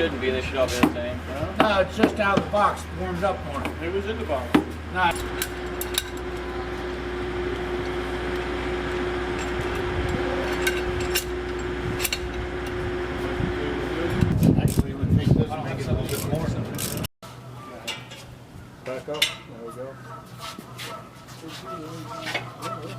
shouldn't be. They should all be the same. No, it's just out of the box. It warms up more. It was in the box. No. Actually, it would take this and make it a little bit more. Back up. There we go.